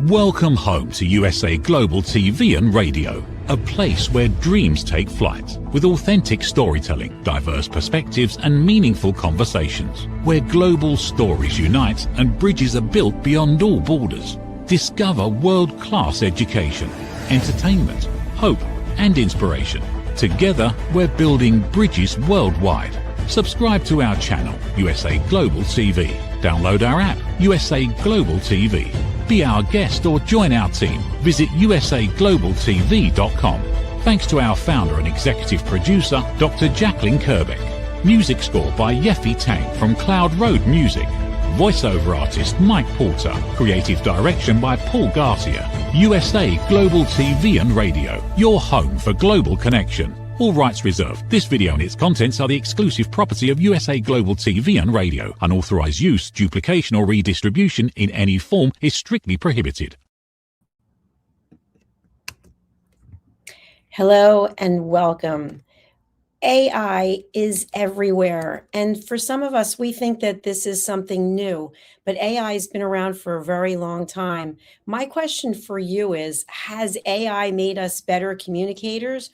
Welcome home to USA Global TV and Radio, a place where dreams take flight, with authentic storytelling, diverse perspectives and meaningful conversations, where global stories unite and bridges are built beyond all borders. Discover world-class education, entertainment, hope and inspiration. Together, we're building bridges worldwide. Subscribe to our channel, USA Global TV. Download our app, USA Global TV. Be our guest or join our team. Visit usaglobaltv.com. Thanks to our founder and executive producer, Dr. Jacalyn Kerbeck. Music score by Yeffy Tang from Cloud Road Music. Voiceover artist Mike Porter. Creative direction by Paul Garcia. USA Global TV and Radio, your home for global connection. All rights reserved. This video and its contents are the exclusive property of USA Global TV and Radio. Unauthorized use, duplication or redistribution in any form is strictly prohibited. Hello and welcome. AI is everywhere. And for some of us, we think that this is something new, but AI has been around for a very long time. My question for you is, has AI made us better communicators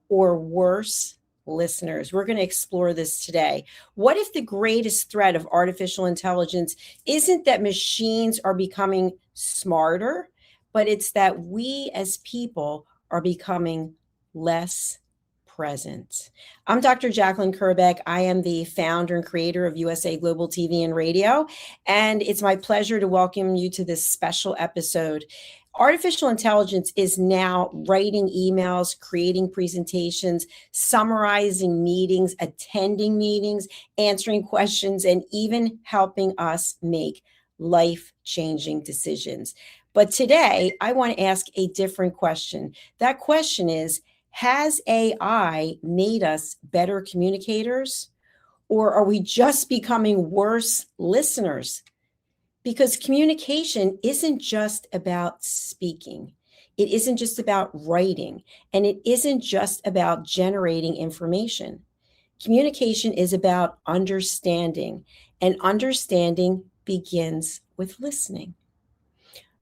or worse listeners? We're going to explore this today. What if the greatest threat of artificial intelligence isn't that machines are becoming smarter, but it's that we as people are becoming less present? I'm Dr. Jacalyn Kerbeck. I am the founder and creator of USA Global TV and Radio, and it's my pleasure to welcome you to this special episode. Artificial intelligence is now writing emails, creating presentations, summarizing meetings, attending meetings, answering questions, and even helping us make life-changing decisions. But today, I want to ask a different question. That question is, has AI made us better communicators, or are we just becoming worse listeners? Because communication isn't just about speaking. It isn't just about writing, and it isn't just about generating information. Communication is about understanding, and understanding begins with listening.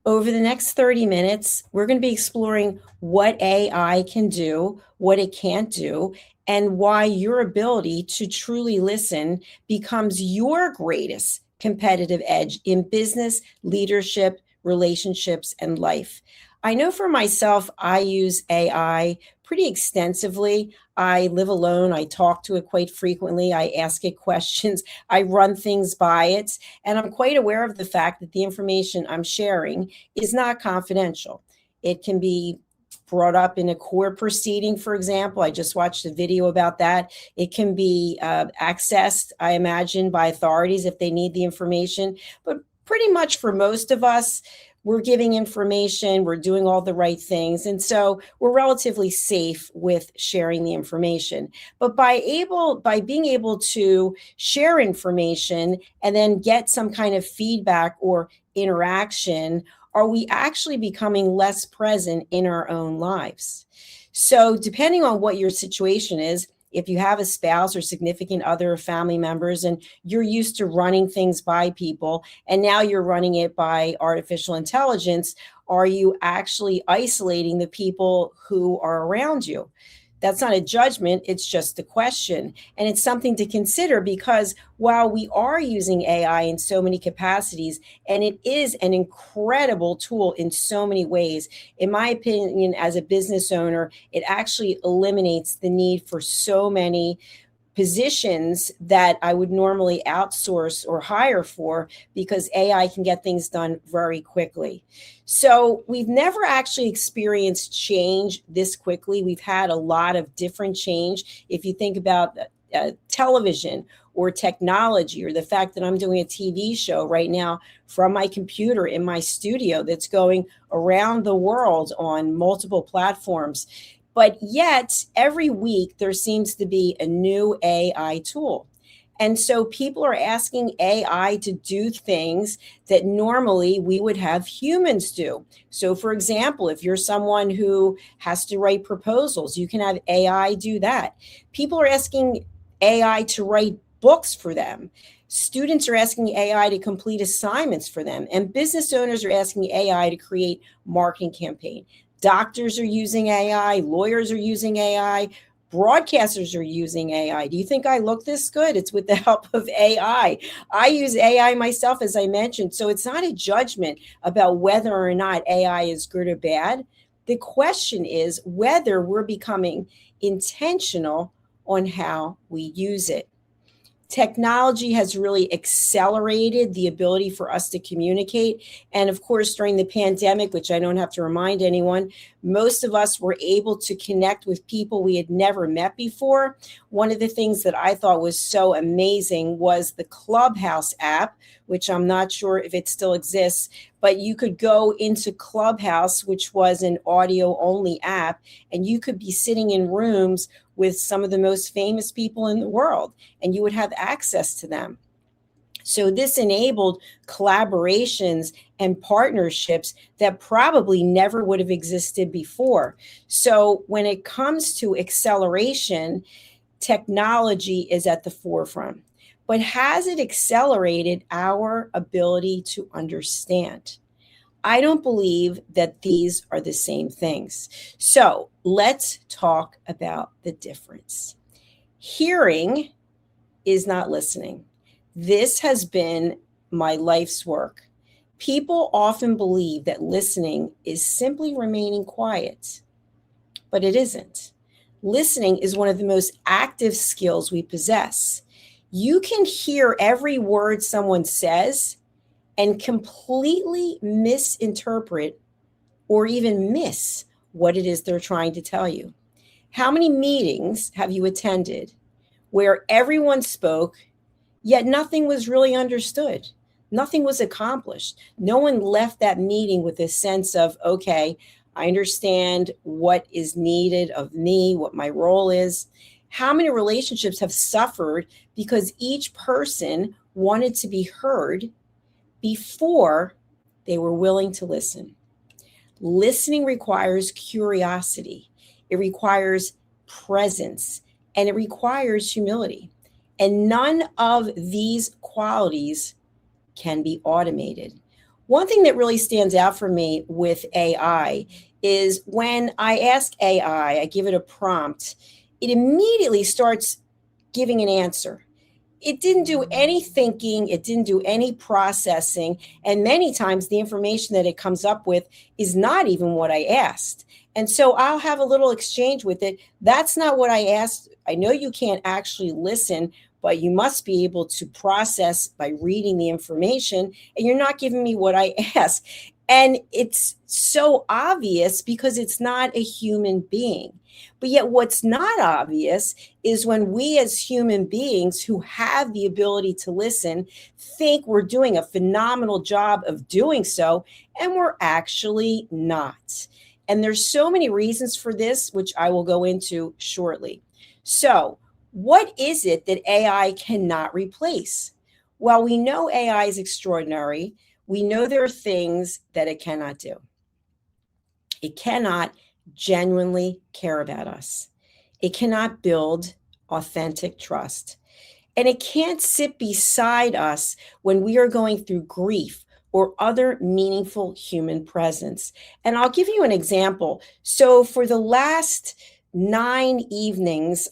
Over the next 30 minutes, we're going to be exploring what AI can do, what it can't do, and why your ability to truly listen becomes your greatest competitive edge in business, leadership, relationships, and life. I know for myself, I use AI pretty extensively. I live alone. I talk to it quite frequently. I ask it questions. I run things by it. And I'm quite aware of the fact that the information I'm sharing is not confidential. It can be brought up in a court proceeding, for example. I just watched a video about that. It can be accessed, I imagine, by authorities if they need the information. But pretty much for most of us, we're giving information, we're doing all the right things. And so we're relatively safe with sharing the information. But by being able to share information and then get some kind of feedback or interaction, are we actually becoming less present in our own lives? So depending on what your situation is, if you have a spouse or significant other or family members and you're used to running things by people and now you're running it by artificial intelligence, are you actually isolating the people who are around you? That's not a judgment, it's just a question. And it's something to consider because while we are using AI in so many capacities, and it is an incredible tool in so many ways, in my opinion, as a business owner, it actually eliminates the need for so many positions that I would normally outsource or hire for because AI can get things done very quickly. So we've never actually experienced change this quickly. We've had a lot of different change. If you think about television or technology, or the fact that I'm doing a TV show right now from my computer in my studio that's going around the world on multiple platforms. But yet, every week, there seems to be a new AI tool. And so people are asking AI to do things that normally we would have humans do. So, for example, if you're someone who has to write proposals, you can have AI do that. People are asking AI to write books for them. Students are asking AI to complete assignments for them, and business owners are asking AI to create marketing campaign. Doctors are using AI, lawyers are using AI, broadcasters are using AI. Do you think I look this good? It's with the help of AI. I use AI myself, as I mentioned, so it's not a judgment about whether or not AI is good or bad. The question is whether we're becoming intentional on how we use it. Technology has really accelerated the ability for us to communicate. And of course, during the pandemic, which I don't have to remind anyone, most of us were able to connect with people we had never met before. One of the things that I thought was so amazing was the Clubhouse app, which I'm not sure if it still exists, but you could go into Clubhouse, which was an audio only app, and you could be sitting in rooms with some of the most famous people in the world, and you would have access to them. So this enabled collaborations and partnerships that probably never would have existed before. So when it comes to acceleration, technology is at the forefront. But has it accelerated our ability to understand? I don't believe that these are the same things. So let's talk about the difference. Hearing is not listening. This has been my life's work. People often believe that listening is simply remaining quiet, but it isn't. Listening is one of the most active skills we possess. You can hear every word someone says and completely misinterpret or even miss what it is they're trying to tell you. How many meetings have you attended where everyone spoke, yet nothing was really understood? Nothing was accomplished. No one left that meeting with a sense of, okay, I understand what is needed of me, what my role is. How many relationships have suffered because each person wanted to be heard before they were willing to listen? Listening requires curiosity. It requires presence, and it requires humility. And none of these qualities can be automated. One thing that really stands out for me with AI is when I ask AI, I give it a prompt, it immediately starts giving an answer. It didn't do any thinking, it didn't do any processing, and many times the information that it comes up with is not even what I asked. And so I'll have a little exchange with it. That's not what I asked. I know you can't actually listen, but you must be able to process by reading the information, and you're not giving me what I asked. And it's so obvious because it's not a human being. But yet what's not obvious is when we as human beings who have the ability to listen think we're doing a phenomenal job of doing so, and we're actually not. And there's so many reasons for this, which I will go into shortly. So what is it that AI cannot replace? Well, we know AI is extraordinary. We know there are things that it cannot do. It cannot genuinely care about us. It cannot build authentic trust. And it can't sit beside us when we are going through grief or other meaningful human presence. And I'll give you an example. So for the last 9 evenings,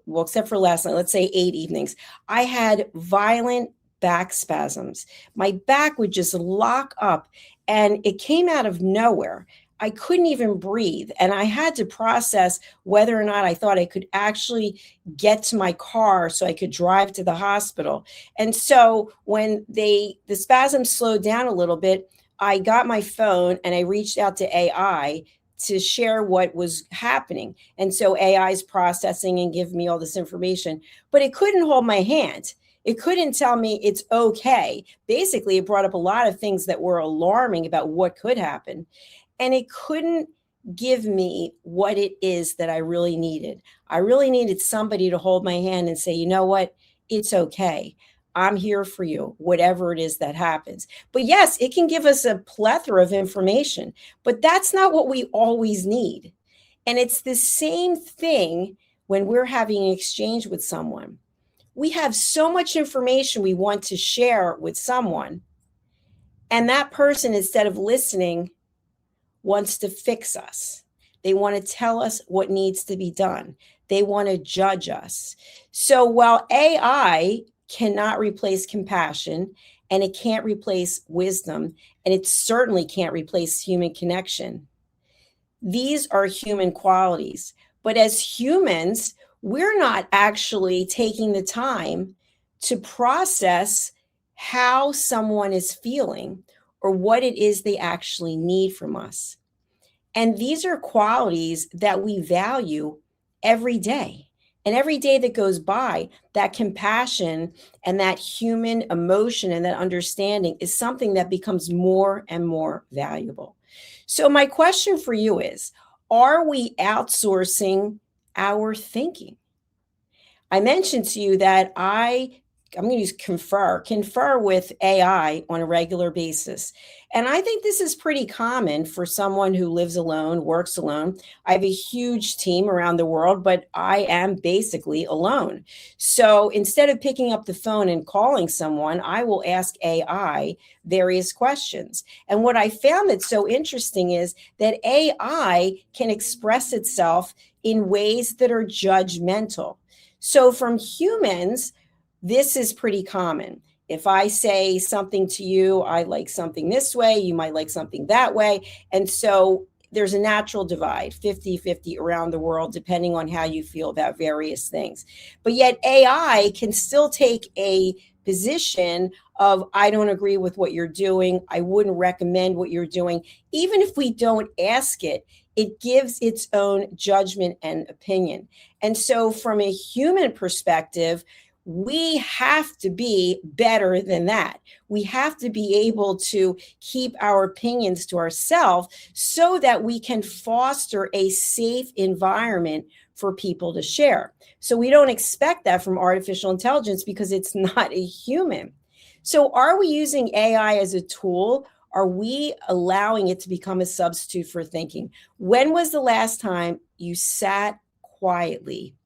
well, except for last night, let's say 8 evenings, I had violent back spasms. My back would just lock up, and it came out of nowhere. I couldn't even breathe, and I had to process whether or not I thought I could actually get to my car so I could drive to the hospital. And so when the spasms slowed down a little bit, I got my phone and I reached out to AI to share what was happening. And so AI is processing and giving me all this information, but it couldn't hold my hand. It couldn't tell me it's okay. Basically, it brought up a lot of things that were alarming about what could happen. And it couldn't give me what it is that I really needed. I really needed somebody to hold my hand and say, you know what? It's okay. I'm here for you, whatever it is that happens. But yes, it can give us a plethora of information, but that's not what we always need. And it's the same thing when we're having an exchange with someone. we have so much information we want to share with someone, and that person, instead of listening, wants to fix us. They want to tell us what needs to be done. They want to judge us. So while AI cannot replace compassion, and it can't replace wisdom, and it certainly can't replace human connection, these are human qualities. But as humans, we're not actually taking the time to process how someone is feeling or what it is they actually need from us. And these are qualities that we value every day. And every day that goes by, that compassion and that human emotion and that understanding is something that becomes more and more valuable. So, my question for you is, are we outsourcing our thinking? I mentioned to you that I'm going to use confer with AI on a regular basis. And I think this is pretty common for someone who lives alone, works alone. I have a huge team around the world, but I am basically alone. So instead of picking up the phone and calling someone, I will ask AI various questions. And what I found that's so interesting is that AI can express itself in ways that are judgmental. So from humans, this is pretty common. If I say something to you, I like something this way, you might like something that way. And so there's a natural divide, 50-50 around the world, depending on how you feel about various things. But yet AI can still take a position of, I don't agree with what you're doing. I wouldn't recommend what you're doing. Even if we don't ask it, it gives its own judgment and opinion. And so from a human perspective, we have to be better than that. We have to be able to keep our opinions to ourselves so that we can foster a safe environment for people to share. So we don't expect that from artificial intelligence because it's not a human. So are we using AI as a tool? Are we allowing it to become a substitute for thinking? When was the last time you sat quietly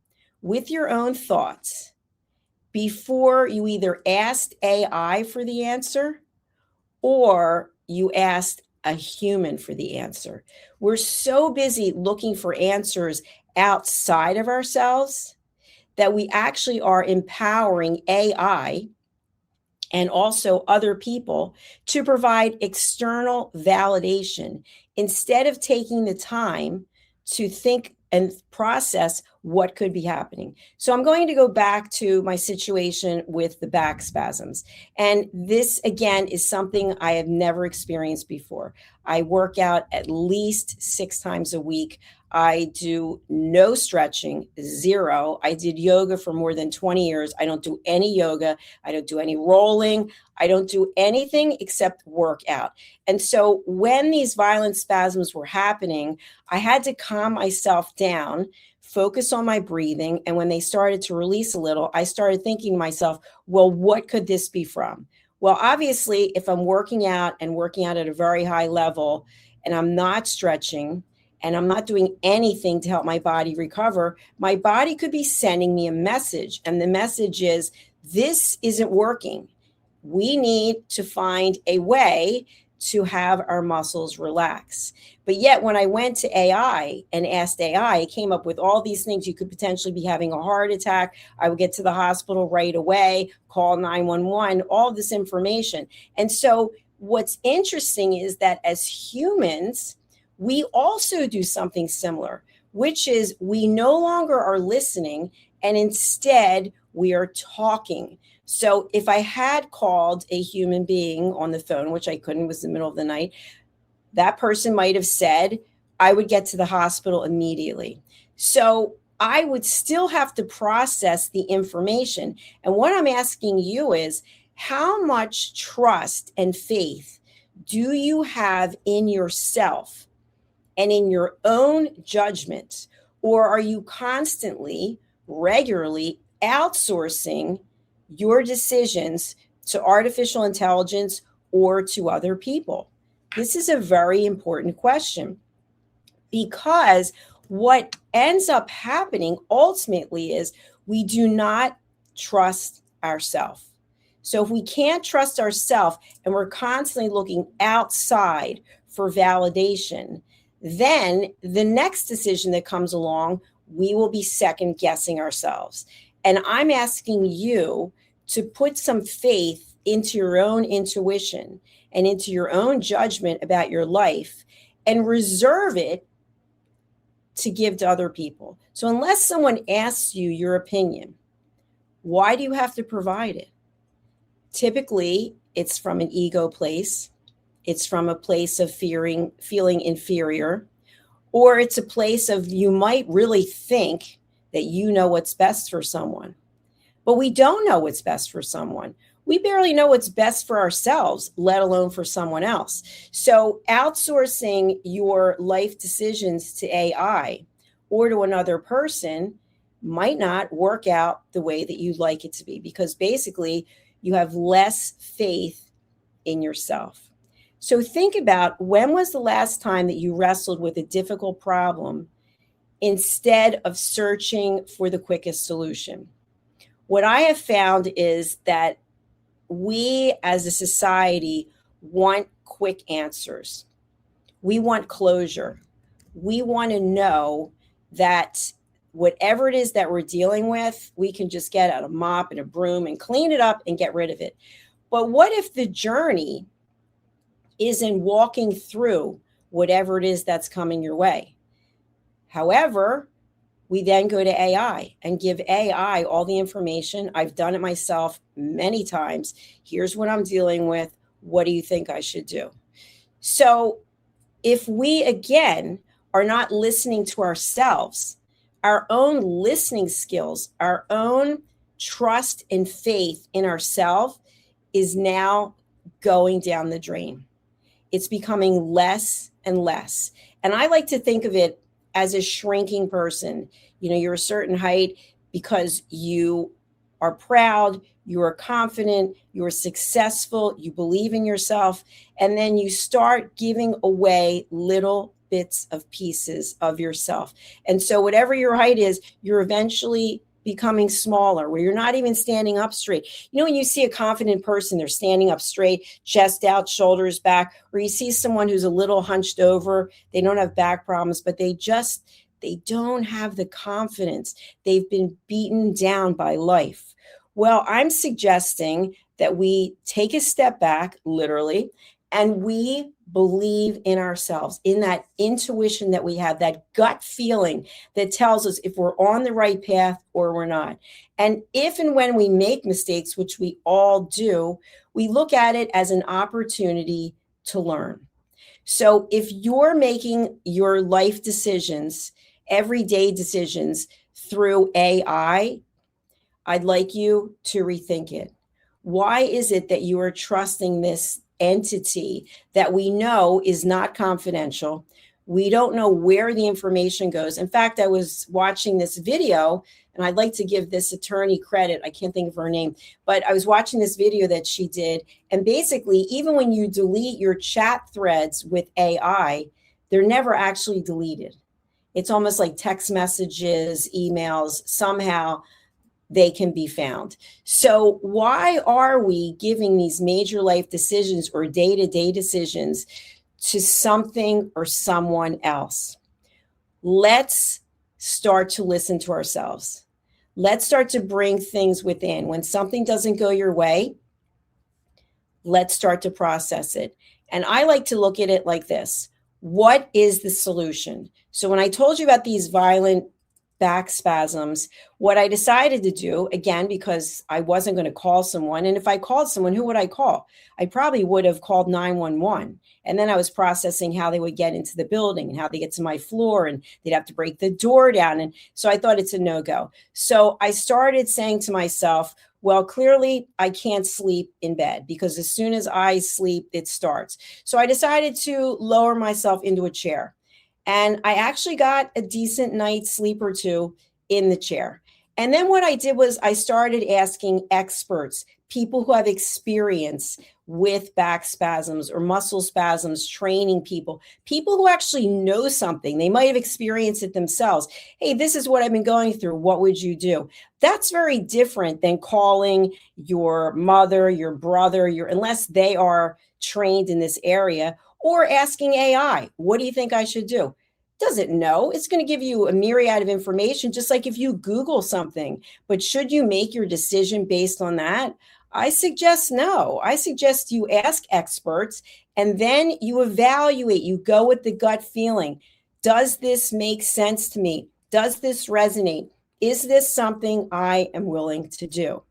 with your own thoughts before you either asked AI for the answer or you asked a human for the answer? We're so busy looking for answers outside of ourselves that we actually are empowering AI and also other people to provide external validation instead of taking the time to think and process what could be happening. So I'm going to go back to my situation with the back spasms. And this, again, is something I have never experienced before. I work out at least 6 times a week. I do no stretching, zero. I did yoga for more than 20 years. I don't do any yoga. I don't do any rolling. I don't do anything except work out. And so when these violent spasms were happening, I had to calm myself down, focus on my breathing. And when they started to release a little, I started thinking to myself, well, what could this be from? Well, obviously, if I'm working out at a very high level and I'm not stretching, and I'm not doing anything to help my body recover, my body could be sending me a message. And the message is, this isn't working. We need to find a way to have our muscles relax. But yet when I went to AI and asked AI, it came up with all these things. You could potentially be having a heart attack. I would get to the hospital right away, call 911, all this information. And so what's interesting is that as humans, we also do something similar, which is we no longer are listening and instead we are talking. So if I had called a human being on the phone, which I couldn't, it was the middle of the night, that person might have said, I would get to the hospital immediately. So I would still have to process the information. And what I'm asking you is, how much trust and faith do you have in yourself and in your own judgment? Or are you constantly, regularly outsourcing your decisions to artificial intelligence or to other people? This is a very important question, because what ends up happening ultimately is we do not trust ourselves. So if we can't trust ourselves and we're constantly looking outside for validation, then the next decision that comes along, we will be second guessing ourselves. And I'm asking you to put some faith into your own intuition and into your own judgment about your life and reserve it to give to other people. So unless someone asks you your opinion, why do you have to provide it? Typically, it's from an ego place. It's from a place of feeling inferior, or it's a place of you might really think that you know what's best for someone, but we don't know what's best for someone. We barely know what's best for ourselves, let alone for someone else. So outsourcing your life decisions to AI or to another person might not work out the way that you'd like it to be, because basically you have less faith in yourself. So think about, when was the last time that you wrestled with a difficult problem instead of searching for the quickest solution? What I have found is that we as a society want quick answers. We want closure. We want to know that whatever it is that we're dealing with, we can just get out a mop and a broom and clean it up and get rid of it. But what if the journey is in walking through whatever it is that's coming your way? However, we then go to AI and give AI all the information. I've done it myself many times. Here's what I'm dealing with. What do you think I should do? So if we, again, are not listening to ourselves, our own listening skills, our own trust and faith in ourselves is now going down the drain. It's becoming less and less. And I like to think of it as a shrinking person. You know, you're a certain height because you are proud, you are confident, you are successful, you believe in yourself, and then you start giving away little bits of pieces of yourself. And so whatever your height is, you're eventually becoming smaller, where you're not even standing up straight. You know, when you see a confident person, they're standing up straight, chest out, shoulders back, or you see someone who's a little hunched over, they don't have back problems, but they don't have the confidence. They've been beaten down by life. Well, I'm suggesting that we take a step back, literally, and we believe in ourselves, in that intuition that we have, that gut feeling that tells us if we're on the right path or we're not. And if and when we make mistakes, which we all do, we look at it as an opportunity to learn. So if you're making your life decisions, everyday decisions through AI, I'd like you to rethink it. Why is it that you are trusting this entity that we know is not confidential? We don't know where the information goes. In fact, I was watching this video, and I'd like to give this attorney credit. I can't think of her name, but I was watching this video that she did. And basically, even when you delete your chat threads with AI, they're never actually deleted. It's almost like text messages, emails, somehow they can be found. So why are we giving these major life decisions or day-to-day decisions to something or someone else? Let's start to listen to ourselves. Let's start to bring things within. When something doesn't go your way, let's start to process it. And I like to look at it like this. What is the solution? So when I told you about these violent back spasms, what I decided to do, again, because I wasn't going to call someone, and if I called someone, who would I call? I probably would have called 911. And then I was processing how they would get into the building and how they get to my floor, and they'd have to break the door down. And so I thought it's a no-go. So I started saying to myself, well, clearly I can't sleep in bed, because as soon as I sleep, it starts. So I decided to lower myself into a chair. And I actually got a decent night's sleep or two in the chair. And then what I did was I started asking experts, people who have experience with back spasms or muscle spasms, training people who actually know something. They might have experienced it themselves. Hey, this is what I've been going through. What would you do? That's very different than calling your mother, your brother, unless they are trained in this area, or asking AI, what do you think I should do? Doesn't know. It's going to give you a myriad of information, just like if you Google something. But should you make your decision based on that? I suggest no. I suggest you ask experts and then you evaluate. You go with the gut feeling. Does this make sense to me? Does this resonate? Is this something I am willing to do?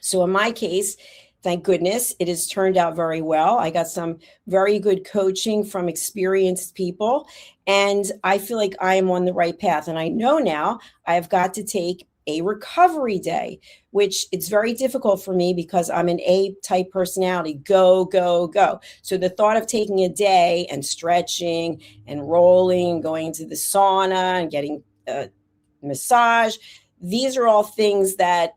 So in my case, thank goodness, it has turned out very well. I got some very good coaching from experienced people, and I feel like I am on the right path. And I know now I have got to take a recovery day, which it's very difficult for me because I'm an A-type personality, go, go, go. So the thought of taking a day and stretching and rolling, going to the sauna and getting a massage, these are all things that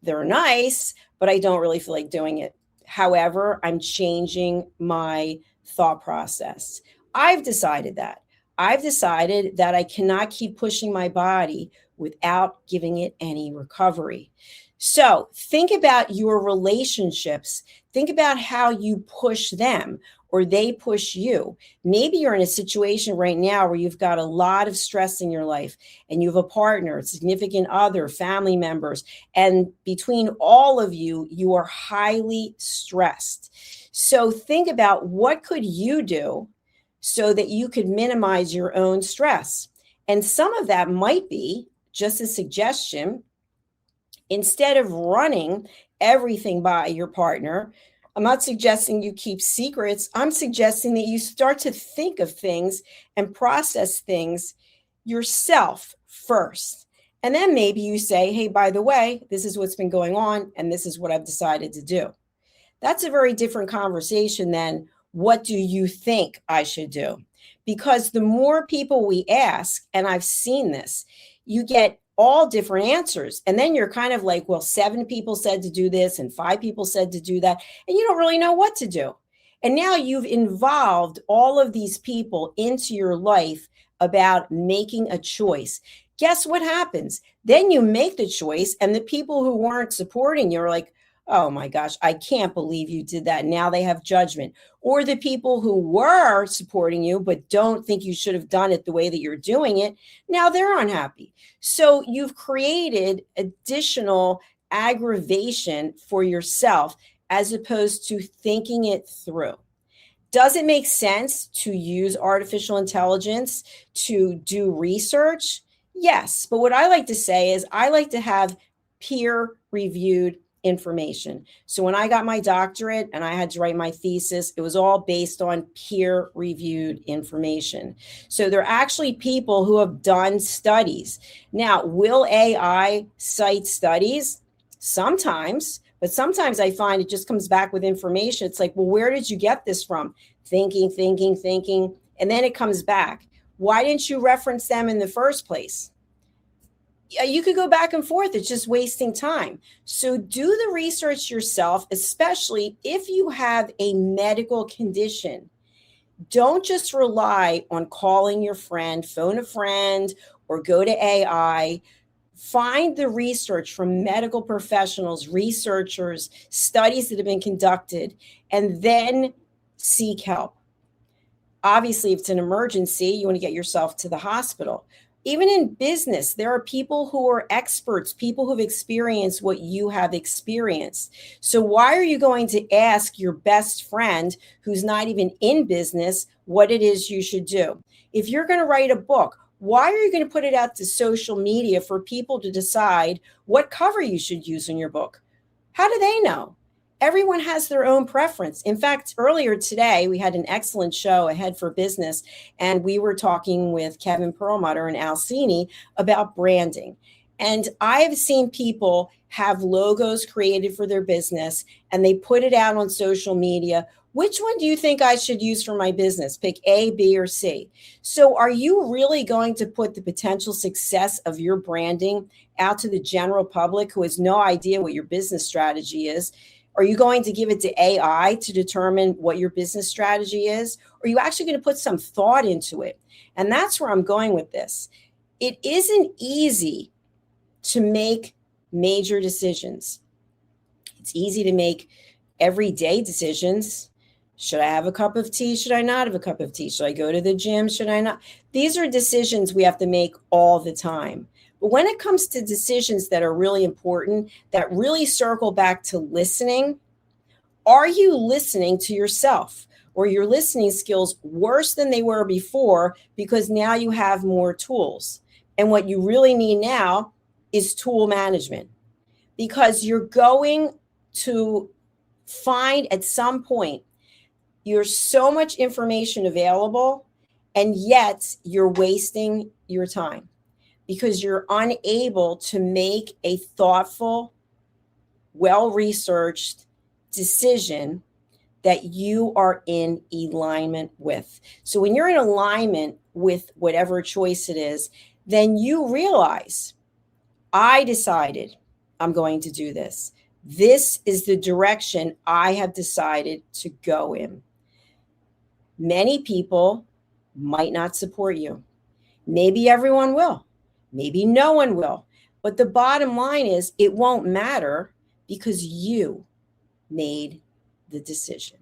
they're nice, but I don't really feel like doing it. However, I'm changing my thought process. I've decided that I cannot keep pushing my body without giving it any recovery. So think about your relationships. Think about how you push them or they push you. Maybe you're in a situation right now where you've got a lot of stress in your life and you have a partner, a significant other, family members, and between all of you, you are highly stressed. So think about what could you do so that you could minimize your own stress. And some of that might be just a suggestion. Instead of running everything by your partner, I'm not suggesting you keep secrets. I'm suggesting that you start to think of things and process things yourself first. And then maybe you say, hey, by the way, this is what's been going on, and this is what I've decided to do. That's a very different conversation than what do you think I should do? Because the more people we ask, and I've seen this, you get all different answers. And then you're kind of like, well, 7 people said to do this and 5 people said to do that. And you don't really know what to do. And now you've involved all of these people into your life about making a choice. Guess what happens? Then you make the choice and the people who weren't supporting you are like, oh my gosh, I can't believe you did that. Now they have judgment. Or the people who were supporting you but don't think you should have done it the way that you're doing it, now they're unhappy. So you've created additional aggravation for yourself as opposed to thinking it through. Does it make sense to use artificial intelligence to do research? Yes. But what I like to say is I like to have peer-reviewed information. So when I got my doctorate and I had to write my thesis, it was all based on peer-reviewed information. So there are actually people who have done studies. Now, will AI cite studies? Sometimes, but sometimes I find it just comes back with information. It's like, well, where did you get this from? Thinking, and then it comes back. Why didn't you reference them in the first place? You could go back and forth. It's just wasting time. So do the research yourself, especially if you have a medical condition. Don't just rely on calling your friend, phone a friend, or go to AI. Find the research from medical professionals, researchers, studies that have been conducted, and then seek help. Obviously, if it's an emergency, you want to get yourself to the hospital. Even in business, there are people who are experts, people who've experienced what you have experienced. So why are you going to ask your best friend who's not even in business what it is you should do? If you're going to write a book, why are you going to put it out to social media for people to decide what cover you should use in your book? How do they know? Everyone has their own preference. In fact, earlier today, we had an excellent show ahead for business, and we were talking with Kevin Perlmutter and Alcini about branding. And I've seen people have logos created for their business, and they put it out on social media Which one do you think I should use for my business? Pick A, B, or C. So are you really going to put the potential success of your branding out to the general public who has no idea what your business strategy is? Are you going to give it to AI to determine what your business strategy is? Or are you actually going to put some thought into it? And that's where I'm going with this. It isn't easy to make major decisions. It's easy to make everyday decisions. Should I have a cup of tea? Should I not have a cup of tea? Should I go to the gym? Should I not? These are decisions we have to make all the time. But when it comes to decisions that are really important, that really circle back to listening, are you listening to yourself? Or your listening skills worse than they were before because now you have more tools? And what you really need now is tool management, because you're going to find at some point there's so much information available, and yet you're wasting your time because you're unable to make a thoughtful, well-researched decision that you are in alignment with. So when you're in alignment with whatever choice it is, then you realize, I decided I'm going to do this. This is the direction I have decided to go in. Many people might not support you. Maybe everyone will. Maybe no one will. But the bottom line is it won't matter because you made the decision.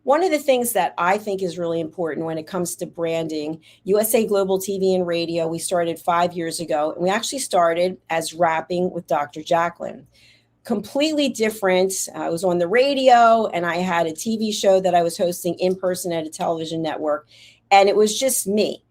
One of the things that I think is really important when it comes to branding, USA Global TV and Radio, we started 5 years ago, and we actually started as Rapping with Dr. Jacalyn. Completely different. I was on the radio and I had a TV show that I was hosting in person at a television network. And it was just me.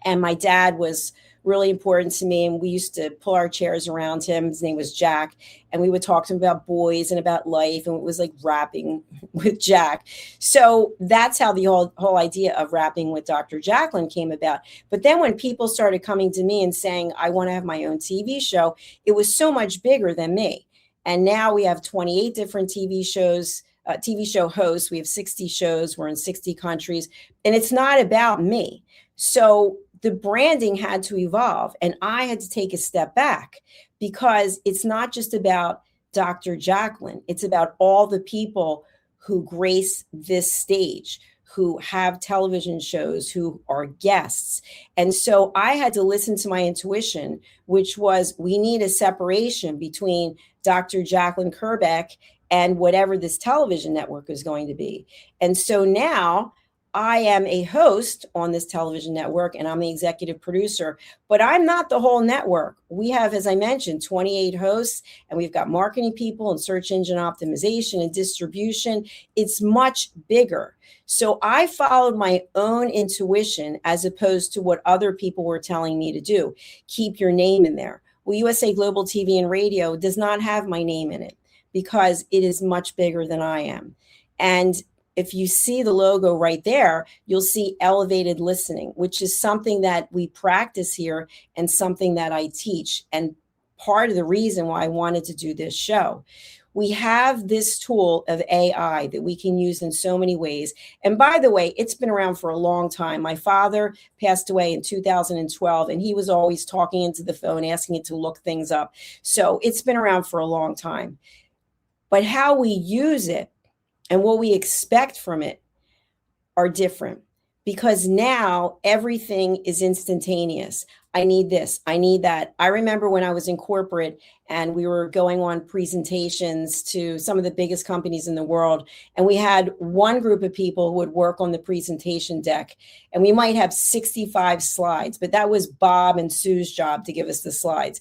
And my dad was really important to me. And we used to pull our chairs around him. His name was Jack. And we would talk to him about boys and about life. And it was like rapping with Jack. So that's how the whole idea of Rapping with Dr. Jacalyn came about. But then when people started coming to me and saying, I want to have my own TV show, it was so much bigger than me. And now we have 28 different TV show hosts. We have 60 shows. We're in 60 countries. And it's not about me. So the branding had to evolve, and I had to take a step back because it's not just about Dr. Jacalyn. It's about all the people who grace this stage, who have television shows, who are guests. And so I had to listen to my intuition, which was we need a separation between Dr. Jacalyn Kerbeck and whatever this television network is going to be. And so now I am a host on this television network and I'm the executive producer, but I'm not the whole network. We have, as I mentioned, 28 hosts, and we've got marketing people and search engine optimization and distribution. It's much bigger. So I followed my own intuition as opposed to what other people were telling me to do. Keep your name in there. Well, USA Global TV and Radio does not have my name in it because it is much bigger than I am. And if you see the logo right there, you'll see elevated listening, which is something that we practice here and something that I teach. And part of the reason why I wanted to do this show. We have this tool of AI that we can use in so many ways. And by the way, it's been around for a long time. My father passed away in 2012, and he was always talking into the phone, asking it to look things up. So it's been around for a long time. But how we use it and what we expect from it are different, because now everything is instantaneous. I need this, I need that. I remember when I was in corporate and we were going on presentations to some of the biggest companies in the world, and we had one group of people who would work on the presentation deck, and we might have 65 slides, but that was Bob and Sue's job to give us the slides.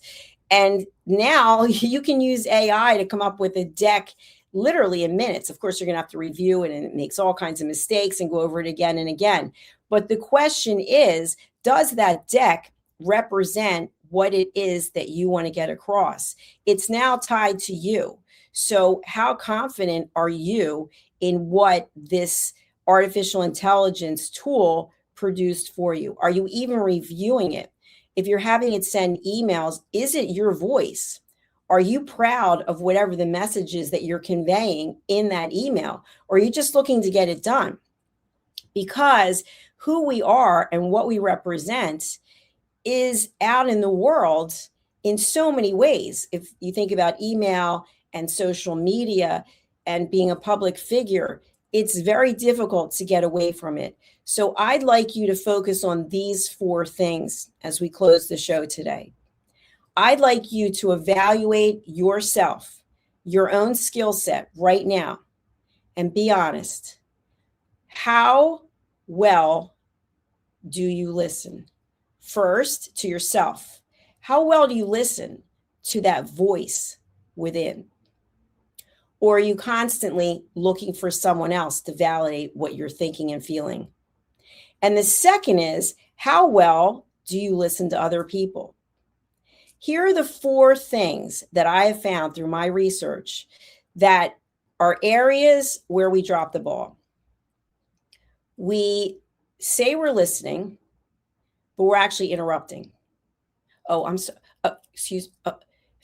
And now you can use AI to come up with a deck literally in minutes. Of course, you're going to have to review it, and it makes all kinds of mistakes and go over it again and again. But the question is, does that deck represent what it is that you want to get across? It's now tied to you. So how confident are you in what this artificial intelligence tool produced for you? Are you even reviewing it? If you're having it send emails, is it your voice? Are you proud of whatever the message is that you're conveying in that email? Or are you just looking to get it done? Because who we are and what we represent is out in the world in so many ways. If you think about email and social media and being a public figure, it's very difficult to get away from it. So I'd like you to focus on these 4 things as we close the show today. I'd like you to evaluate yourself, your own skill set right now, and be honest. How well do you listen? First, to yourself. How well do you listen to that voice within? Or are you constantly looking for someone else to validate what you're thinking and feeling? And the second is, how well do you listen to other people? Here are the 4 things that I have found through my research that are areas where we drop the ball. We say we're listening, but we're actually interrupting. Oh, have you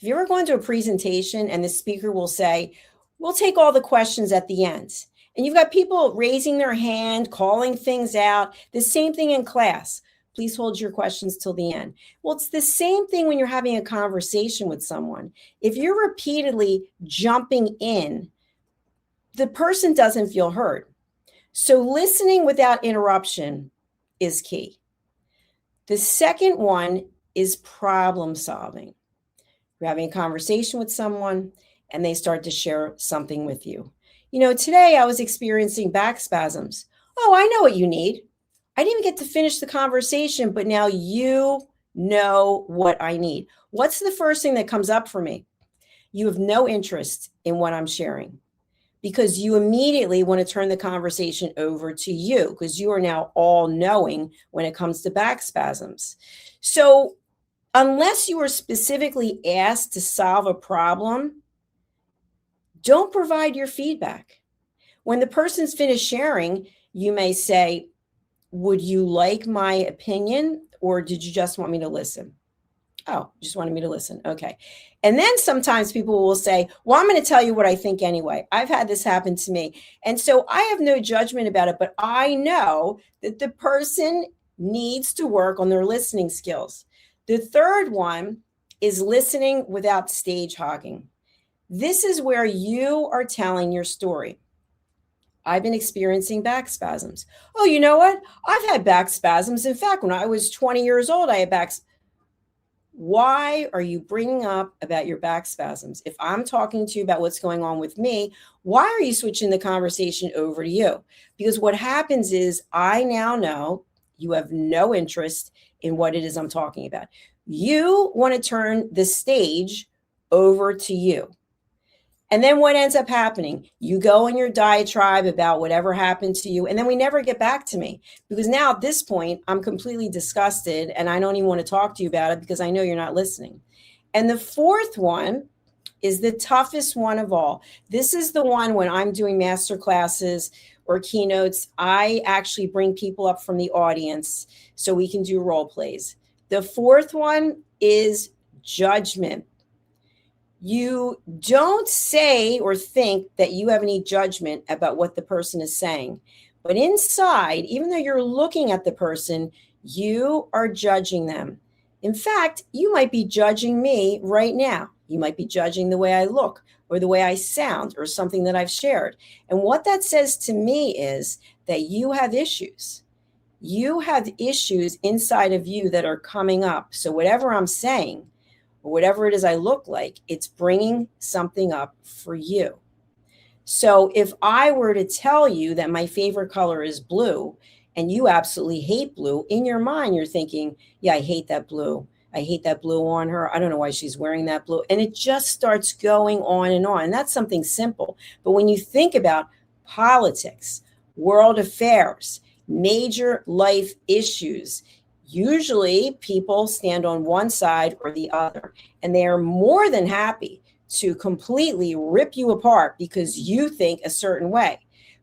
ever gone to a presentation and the speaker will say, we'll take all the questions at the end? And you've got people raising their hand, calling things out. The same thing in class. Please hold your questions till the end. Well, it's the same thing when you're having a conversation with someone. If you're repeatedly jumping in, the person doesn't feel heard. So listening without interruption is key. The second one is problem solving. You're having a conversation with someone and they start to share something with you. You know, today I was experiencing back spasms. Oh, I know what you need. I didn't even get to finish the conversation, but now you know what I need. What's the first thing that comes up for me? You have no interest in what I'm sharing because you immediately want to turn the conversation over to you because you are now all knowing when it comes to back spasms. So unless you are specifically asked to solve a problem, don't provide your feedback. When the person's finished sharing, you may say, would you like my opinion or did you just want me to listen? Oh, you just wanted me to listen. Okay. And then sometimes people will say, well, I'm going to tell you what I think anyway. I've had this happen to me. And so I have no judgment about it, but I know that the person needs to work on their listening skills. The third one is listening without stage hogging. This is where you are telling your story. I've been experiencing back spasms. Oh, you know what? I've had back spasms. In fact, when I was 20 years old, I had back. Why are you bringing up about your back spasms? If I'm talking to you about what's going on with me, why are you switching the conversation over to you? Because what happens is I now know you have no interest in what it is I'm talking about. You want to turn the stage over to you. And then what ends up happening? You go in your diatribe about whatever happened to you, and then we never get back to me because now at this point, I'm completely disgusted and I don't even want to talk to you about it because I know you're not listening. And the fourth one is the toughest one of all. This is the one when I'm doing master classes or keynotes, I actually bring people up from the audience so we can do role plays. The fourth one is judgment. You don't say or think that you have any judgment about what the person is saying. But inside, even though you're looking at the person, you are judging them. In fact, you might be judging me right now. You might be judging the way I look or the way I sound or something that I've shared. And what that says to me is that you have issues. You have issues inside of you that are coming up. So whatever I'm saying, or whatever it is I look like, it's bringing something up for you. So if I were to tell you that my favorite color is blue and you absolutely hate blue, in your mind, you're thinking, yeah, I hate that blue. I hate that blue on her. I don't know why she's wearing that blue. And it just starts going on. And that's something simple. But when you think about politics, world affairs, major life issues, usually people stand on one side or the other, and they are more than happy to completely rip you apart because you think a certain way.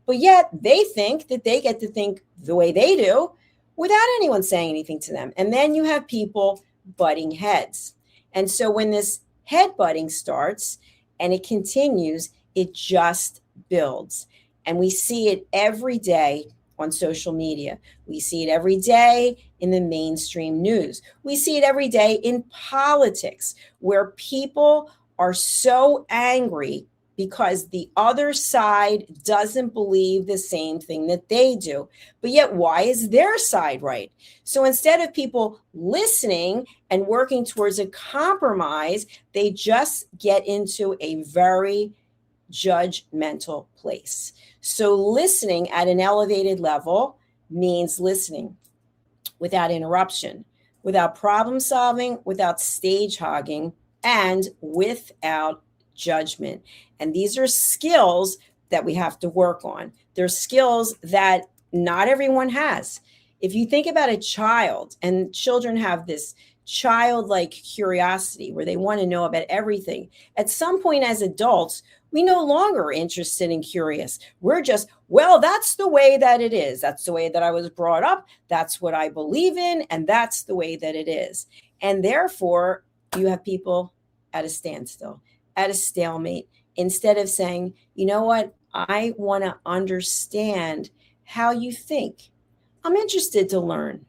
But yet they think that they get to think the way they do without anyone saying anything to them. And then you have people butting heads. And so when this Headbutting starts and it continues, it just builds. And we see it every day on social media. We see it every day in the mainstream news. We see it every day in politics, where people are so angry because the other side doesn't believe the same thing that they do. But yet, why is their side right? So instead of people listening and working towards a compromise, they just get into a very judgmental place. So listening at an elevated level means listening without interruption, without problem solving, without stage hogging, and without judgment. And these are skills that we have to work on. They're skills that not everyone has. If you think about a child, and children have this childlike curiosity where they want to know about everything, at some point as adults, we no longer are interested and curious. We're just, well, that's the way that it is. That's the way that I was brought up. That's what I believe in. And that's the way that it is. And therefore, you have people at a standstill, at a stalemate, instead of saying, you know what? I want to understand how you think. I'm interested to learn.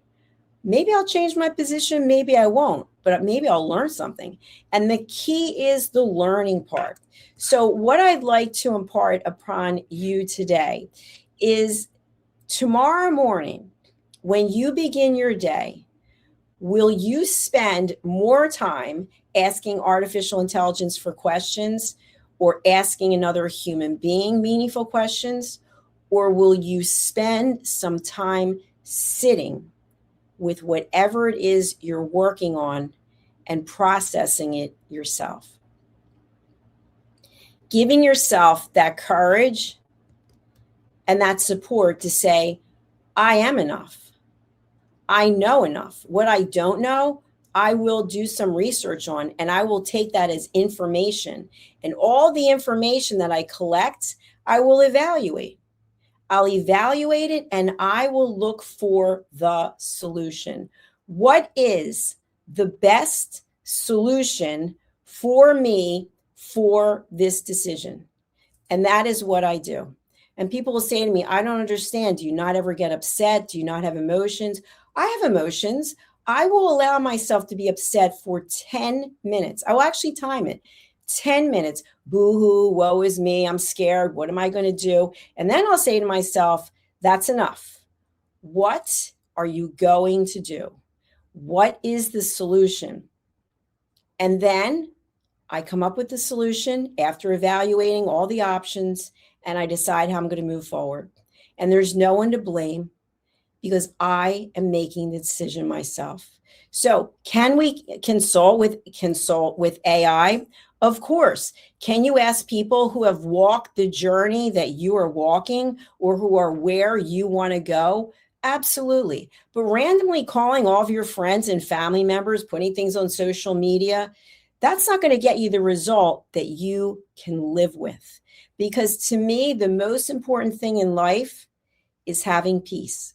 Maybe I'll change my position. Maybe I won't, but maybe I'll learn something. And the key is the learning part. So what I'd like to impart upon you today is tomorrow morning, when you begin your day, will you spend more time asking artificial intelligence for questions or asking another human being meaningful questions? Or will you spend some time sitting with whatever it is you're working on and processing it yourself? Giving yourself that courage and that support to say, I am enough. I know enough. What I don't know, I will do some research on, and I will take that as information. And all the information that I collect, I will evaluate. I'll evaluate it and I will look for the solution. What is the best solution for me for this decision? And that is what I do. And people will say to me, I don't understand. Do you not ever get upset? Do you not have emotions? I have emotions. I will allow myself to be upset for 10 minutes. I will actually time it. 10 minutes, boo-hoo, woe is me, I'm scared, what am I going to do? And then I'll say to myself, that's enough. What are you going to do? What is the solution? And then I come up with the solution after evaluating all the options, and I decide how I'm going to move forward. And there's no one to blame because I am making the decision myself. So can we consult with AI? Of course. Can you ask people who have walked the journey that you are walking or who are where you want to go? Absolutely. But randomly calling all of your friends and family members, putting things on social media, that's not going to get you the result that you can live with. Because to me, the most important thing in life is having peace.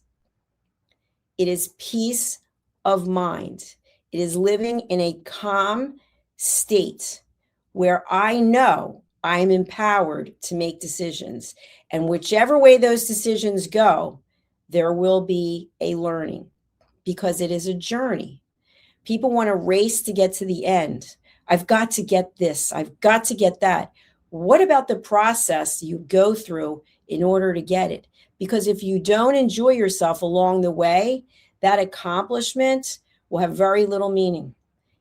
It is peace of mind. It is living in a calm state where I know I'm empowered to make decisions. And whichever way those decisions go, there will be a learning because it is a journey. People want to race to get to the end. I've got to get this. I've got to get that. What about the process you go through in order to get it? Because if you don't enjoy yourself along the way, that accomplishment will have very little meaning.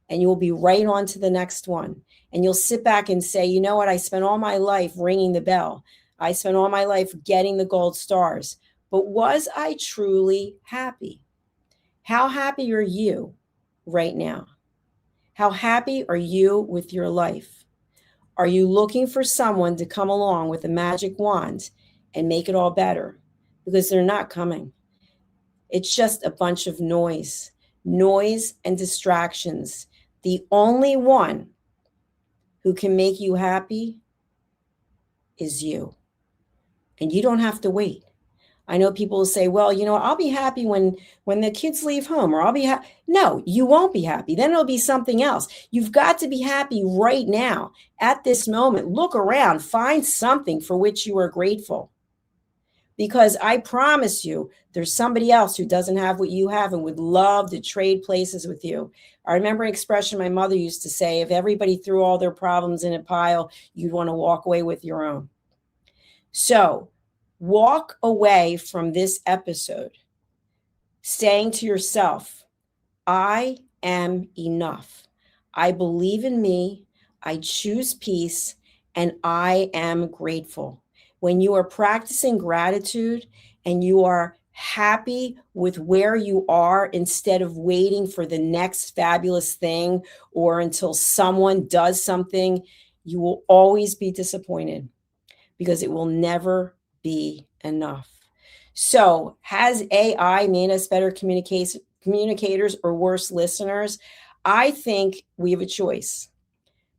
And you will be right on to the next one. And you'll sit back and say, you know what? I spent all my life ringing the bell. I spent all my life getting the gold stars. But was I truly happy? How happy are you right now? How happy are you with your life? Are you looking for someone to come along with a magic wand and make it all better? Because they're not coming. It's just a bunch of noise and distractions. The only one who can make you happy is you. And you don't have to wait. I know people will say, well, I'll be happy when the kids leave home, or I'll be happy. No, you won't be happy. Then it'll be something else. You've got to be happy right now at this moment. Look around, find something for which you are grateful. Because I promise you, there's somebody else who doesn't have what you have and would love to trade places with you. I remember an expression my mother used to say, if everybody threw all their problems in a pile, you'd want to walk away with your own. So walk away from this episode saying to yourself, I am enough. I believe in me. I choose peace, and I am grateful. When you are practicing gratitude and you are happy with where you are instead of waiting for the next fabulous thing or until someone does something, you will always be disappointed because it will never be enough. So has AI made us better communicators or worse listeners? I think we have a choice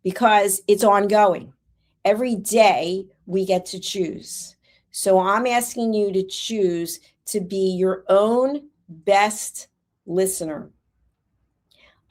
because it's ongoing. Every day we get to choose. So I'm asking you to choose to be your own best listener.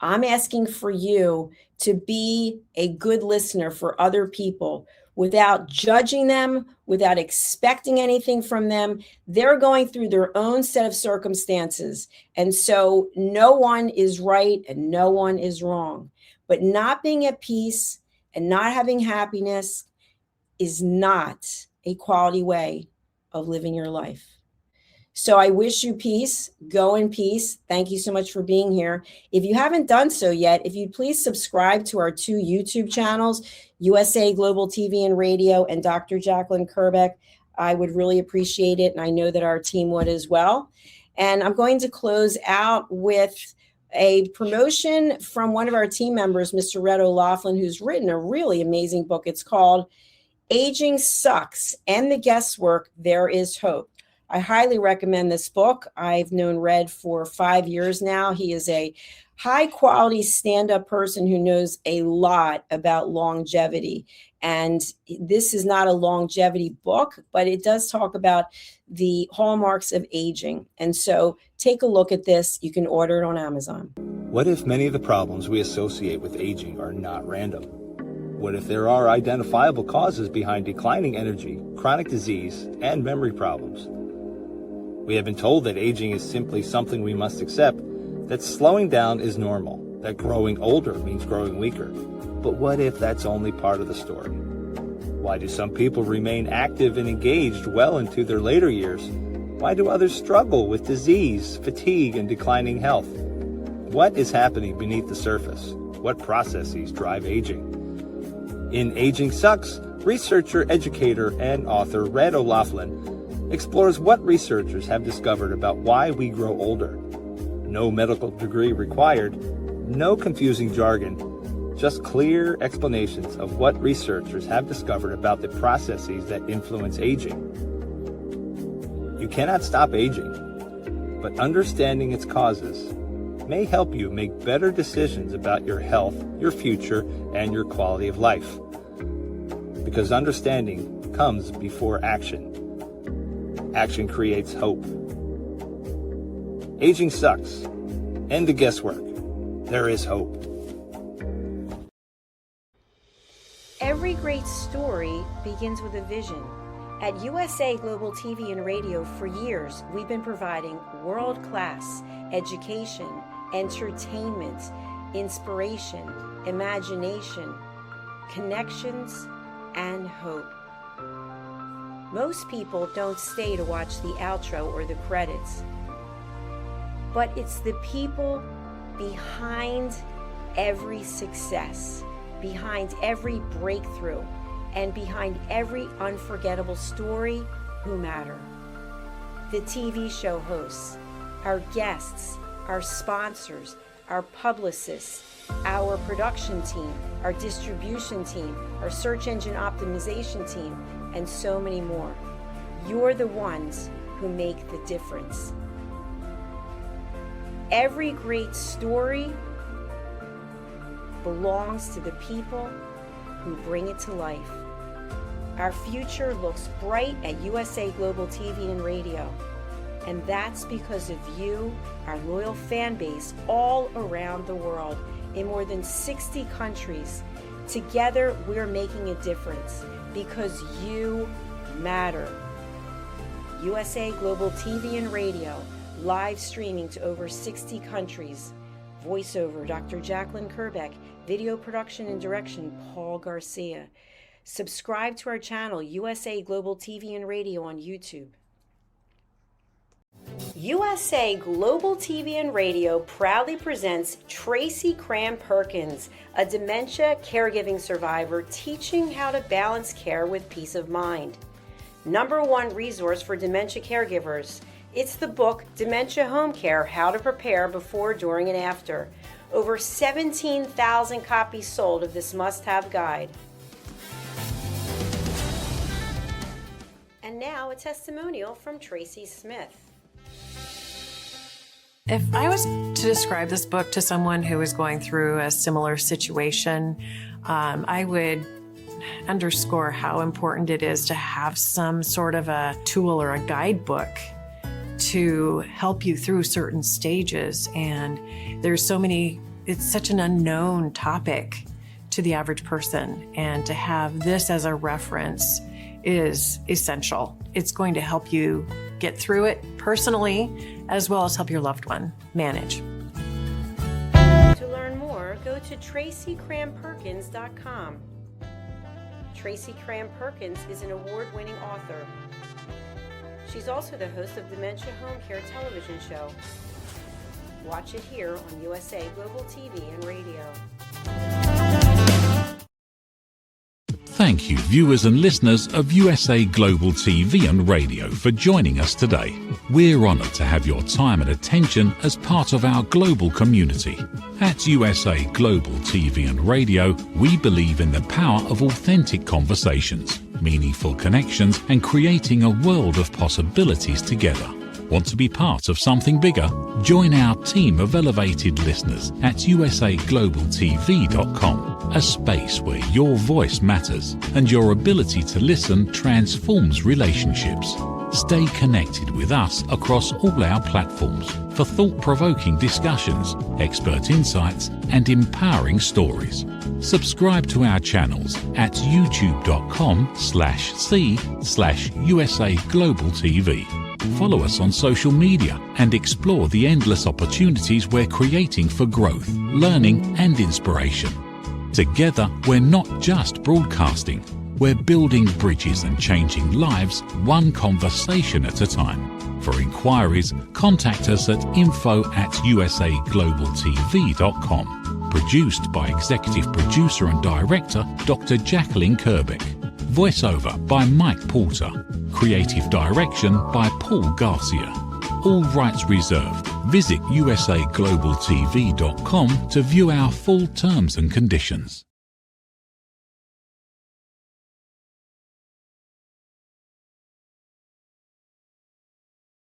I'm asking for you to be a good listener for other people without judging them, without expecting anything from them. They're going through their own set of circumstances. And so no one is right and no one is wrong. But not being at peace and not having happiness is not a quality way of living your life. So I wish you peace. Go in peace. Thank you so much for being here. If you haven't done so yet, if you'd please subscribe to our 2 YouTube channels, USA Global TV and Radio and Dr. Jacalyn Kerbeck, I would really appreciate it. And I know that our team would as well. And I'm going to close out with a promotion from one of our team members, Mr. Red O'Laughlin, who's written a really amazing book. It's called Aging Sucks and the Guesswork, There is Hope. I highly recommend this book. I've known Red for 5 years now. He is a high quality stand-up person who knows a lot about longevity. And this is not a longevity book, but it does talk about the hallmarks of aging. And so take a look at this. You can order it on Amazon. What if many of the problems we associate with aging are not random? What if there are identifiable causes behind declining energy, chronic disease, and memory problems? We have been told that aging is simply something we must accept, that slowing down is normal, that growing older means growing weaker. But what if that's only part of the story? Why do some people remain active and engaged well into their later years? Why do others struggle with disease, fatigue, and declining health? What is happening beneath the surface? What processes drive aging? In Aging Sucks, researcher, educator, and author Red O'Laughlin explores what researchers have discovered about why we grow older. No medical degree required, no confusing jargon, just clear explanations of what researchers have discovered about the processes that influence aging. You cannot stop aging, but understanding its causes may help you make better decisions about your health, your future, and your quality of life. Because understanding comes before action. Action creates hope. Aging sucks. End the guesswork. There is hope. Every great story begins with a vision. At USA Global TV and Radio for years, we've been providing world-class education, entertainment, inspiration, imagination, connections, and hope. Most people don't stay to watch the outro or the credits, but it's the people behind every success, behind every breakthrough, and behind every unforgettable story who matter. The TV show hosts, our guests, our sponsors, our publicists, our production team, our distribution team, our search engine optimization team, and so many more. You're the ones who make the difference. Every great story belongs to the people who bring it to life. Our future looks bright at USA Global TV and Radio. And that's because of you, our loyal fan base all around the world in more than 60 countries. Together, we're making a difference because you matter. USA Global TV and Radio, live streaming to over 60 countries. Voiceover, Dr. Jacalyn Kerbeck. Video production and direction, Paul Garcia. Subscribe to our channel, USA Global TV and Radio on YouTube. USA Global TV and Radio proudly presents Tracy Cram Perkins, a dementia caregiving survivor teaching how to balance care with peace of mind. #1 resource for dementia caregivers. It's the book Dementia Home Care: How to Prepare Before, During, and After. Over 17,000 copies sold of this must-have guide. And now a testimonial from Tracy Smith. If I was to describe this book to someone who is going through a similar situation, I would underscore how important it is to have some sort of a tool or a guidebook to help you through certain stages. And there's so many, it's such an unknown topic to the average person. And to have this as a reference is essential. It's going to help you get through it personally, as well as help your loved one manage. To learn more, go to TracyCramPerkins.com. Tracy Cram Perkins is an award-winning author. She's also the host of Dementia Home Care television show. Watch it here on USA Global TV and Radio. Thank you, viewers and listeners of USA Global TV and Radio, for joining us today. We're honoured to have your time and attention as part of our global community. At USA Global TV and Radio, we believe in the power of authentic conversations, meaningful connections, and creating a world of possibilities together. Want to be part of something bigger? Join our team of elevated listeners at usaglobaltv.com, a space where your voice matters and your ability to listen transforms relationships. Stay connected with us across all our platforms for thought-provoking discussions, expert insights, and empowering stories. Subscribe to our channels at youtube.com/c/USA Global TV. Follow us on social media and explore the endless opportunities we're creating for growth, learning, and inspiration. Together, we're not just broadcasting, we're building bridges and changing lives one conversation at a time. For inquiries, contact us at info@usaglobaltv.com. Produced by Executive Producer and Director Dr. Jacalyn Kerbeck. Voiceover by Mike Porter. Creative direction by Paul Garcia. All rights reserved. Visit usaglobaltv.com to view our full terms and conditions.